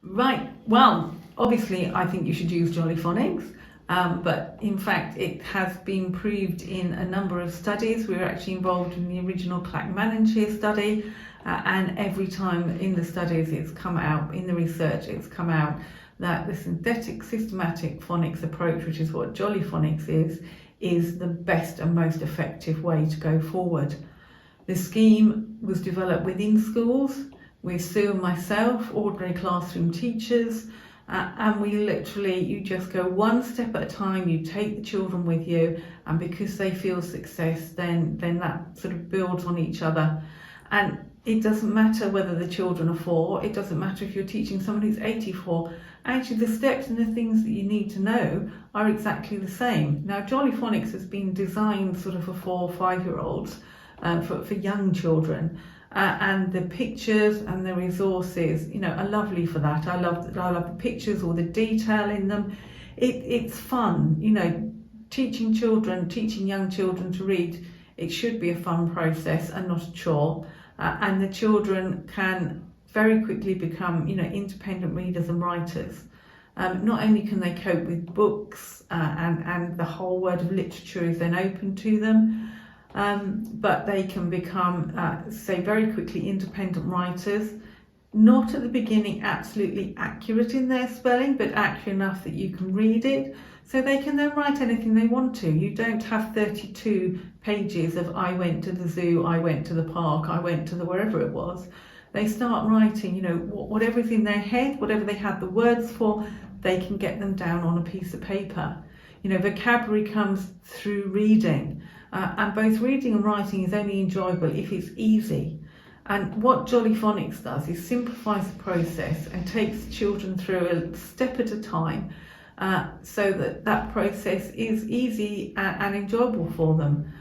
Right, well, obviously I think you should use Jolly Phonics, but in fact it has been proved in a number of studies. We were actually involved in the original Clackmannanshire study, and every time in the studies it's come out, in the research it's come out that the synthetic systematic phonics approach, which is what Jolly Phonics is the best and most effective way to go forward. The scheme was developed within schools with Sue and myself, ordinary classroom teachers, and we literally, you just go one step at a time, you take the children with you, and because they feel success, then that sort of builds on each other. And it doesn't matter whether the children are 4, it doesn't matter if you're teaching someone who's 84. Actually, the steps and the things that you need to know are exactly the same. Now, Jolly Phonics has been designed sort of for 4 or 5-year-olds, for young children. And the pictures and the resources, are lovely for that. I love the pictures, all the detail in them. It's fun, teaching young children to read. It should be a fun process and not a chore. And the children can very quickly become, independent readers and writers. Not only can they cope with books and the whole world of literature is then open to them, but they can become, very quickly independent writers, not at the beginning absolutely accurate in their spelling, but accurate enough that you can read it, so they can then write anything they want to. You don't have 32 pages of I went to the zoo, I went to the park, I went to the wherever it was. They start writing, whatever's in their head, whatever they had the words for, they can get them down on a piece of paper. Vocabulary comes through reading. And both reading and writing is only enjoyable if it's easy. And what Jolly Phonics does is simplifies the process and takes the children through a step at a time, so that process is easy and enjoyable for them.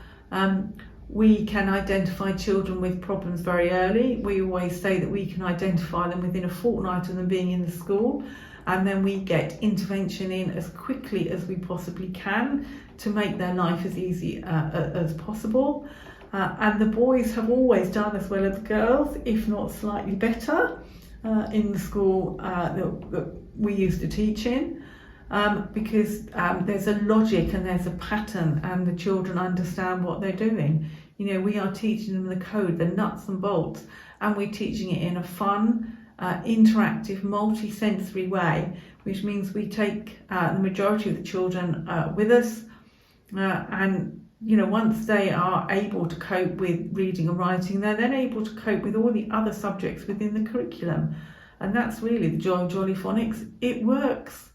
We can identify children with problems very early. We always say that we can identify them within a fortnight of them being in the school, and then we get intervention in as quickly as we possibly can to make their life as easy as possible. And the boys have always done as well as the girls, if not slightly better, in the school that we used to teach in, because there's a logic and there's a pattern, and the children understand what they're doing. We are teaching them the code, the nuts and bolts, and we're teaching it in a fun, interactive, multi-sensory way, which means we take the majority of the children with us, and once they are able to cope with reading and writing, they're then able to cope with all the other subjects within the curriculum. And that's really the joy of Jolly Phonics. It works.